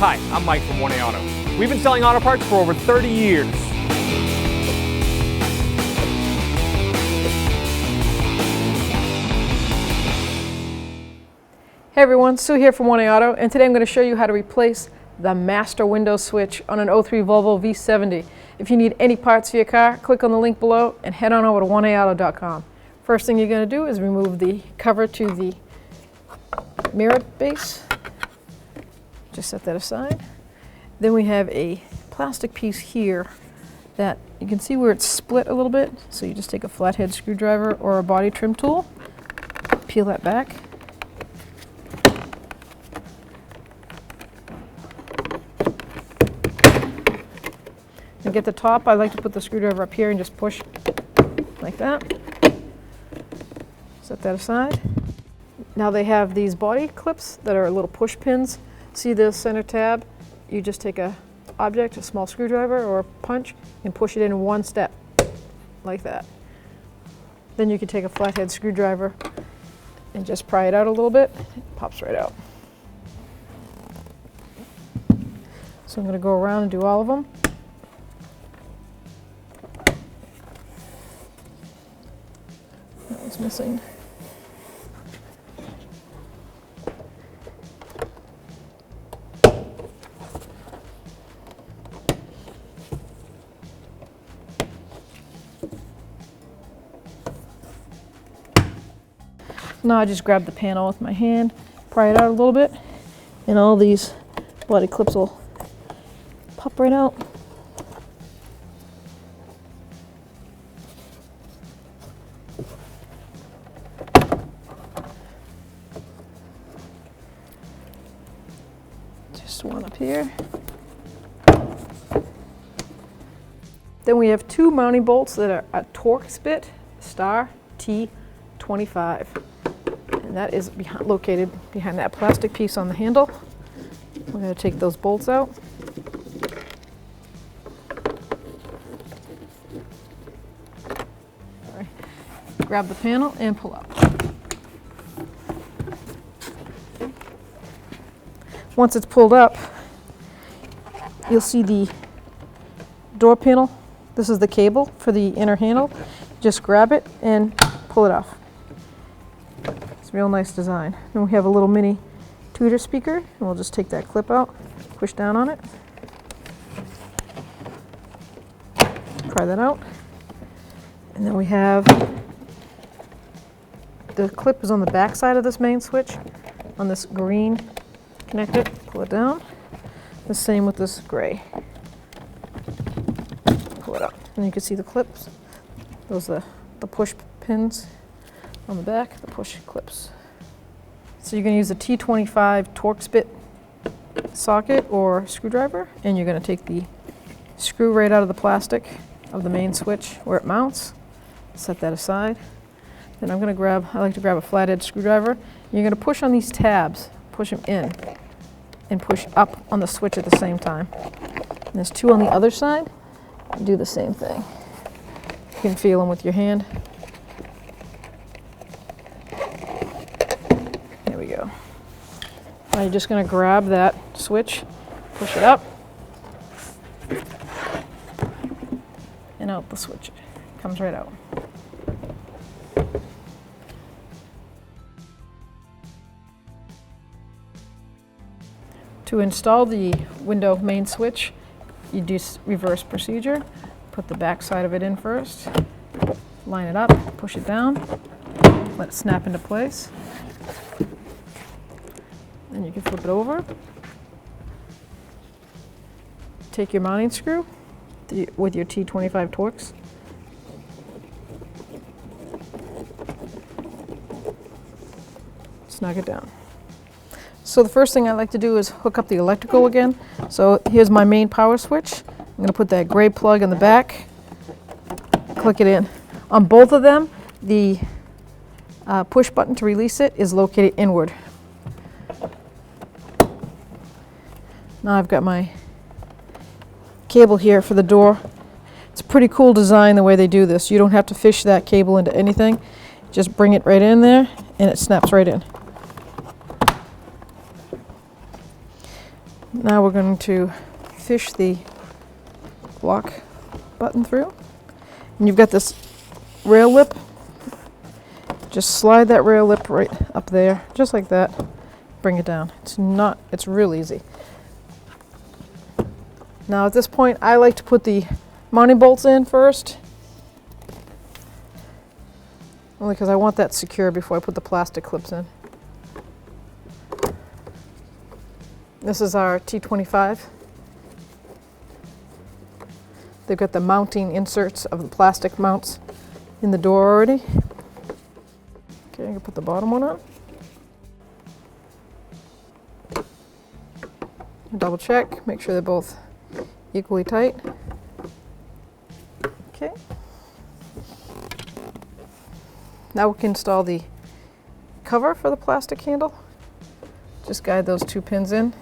Hi, I'm Mike from 1A Auto. We've been selling auto parts for over 30 years. Hey everyone, Sue here from 1A Auto, and today I'm going to show you how to replace the master window switch on an 03 Volvo V70. If you need any parts for your car, click on the link below and head on over to 1AAuto.com. First thing you're going to do is remove the cover to the mirror base. Just set that aside. Then we have a plastic piece here that you can see where it's split a little bit. So you just take a flathead screwdriver or a body trim tool, peel that back. To get the top, I like to put the screwdriver up here and just push like that. Set that aside. Now they have these body clips that are little push pins. See the center tab? You just take a object, a small screwdriver or a punch, and push it in one step, like that. Then you can take a flathead screwdriver and just pry it out a little bit. It pops right out. So I'm going to go around and do all of them. That one's missing. Now I just grab the panel with my hand, pry it out a little bit, and all these body clips will pop right out. Just one up here. Then we have two mounting bolts that are a Torx bit, star T25. And that is located behind that plastic piece on the handle. We're going to take those bolts out. Sorry. Grab the panel and pull out. Once it's pulled up, you'll see the door panel. This is the cable for the inner handle. Just grab it and pull it off. It's a real nice design. Then we have a little mini tweeter speaker, and we'll just take that clip out, push down on it, pry that out. And then we have the clip is on the back side of this main switch, on this green connector. Pull it down. The same with this gray. Pull it out. And you can see the clips. Those are the push pins on the back, the push clips. So you're going to use a T25 Torx bit socket or screwdriver, and you're going to take the screw right out of the plastic of the main switch where it mounts. Set that aside. Then I like to grab a flathead screwdriver. You're going to push on these tabs, push them in, and push up on the switch at the same time. And there's two on the other side. Do the same thing. You can feel them with your hand. There we go. Now you're just going to grab that switch, push it up, and out the switch. Comes right out. To install the window main switch, you do reverse procedure. Put the back side of it in first, line it up, push it down, let it snap into place. Then you can flip it over. Take your mounting screw with your T25 Torx. Snug it down. So the first thing I like to do is hook up the electrical again. So here's my main power switch. I'm going to put that gray plug in the back, click it in. On both of them, the push button to release it is located inward. Now I've got my cable here for the door. It's a pretty cool design the way they do this. You don't have to fish that cable into anything. Just bring it right in there and it snaps right in. Now we're going to fish the lock button through. And you've got this rail lip. Just slide that rail lip right up there, just like that. Bring it down. It's real easy. Now at this point, I like to put the mounting bolts in first. Only because I want that secure before I put the plastic clips in. This is our T25. They've got the mounting inserts of the plastic mounts in the door already. Okay, I'm gonna put the bottom one on. Double check, make sure they're both equally tight. Okay. Now we can install the cover for the plastic handle. Just guide those 2 pins in.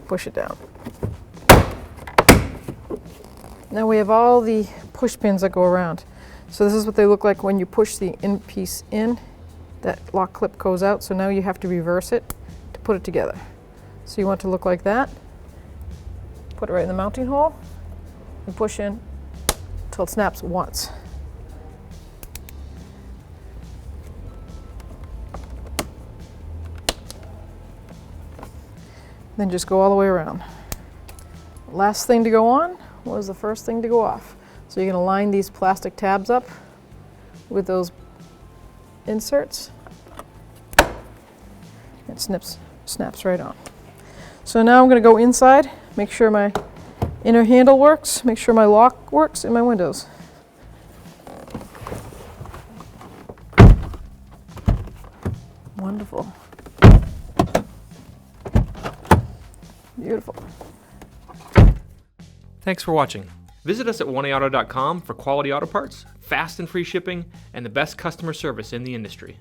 Push it down. Now we have all the push pins that go around. So this is what they look like when you push the in piece in. That lock clip goes out, so now you have to reverse it to put it together. So you want it to look like that. Put it right in the mounting hole and push in until it snaps once. Then just go all the way around. Last thing to go on was the first thing to go off. So you're going to line these plastic tabs up with those inserts. It snaps right on. So now I'm going to go inside, make sure my inner handle works, make sure my lock works in my windows. Wonderful. Beautiful. Thanks for watching. Visit us at 1aauto.com for quality auto parts, fast and free shipping, and the best customer service in the industry.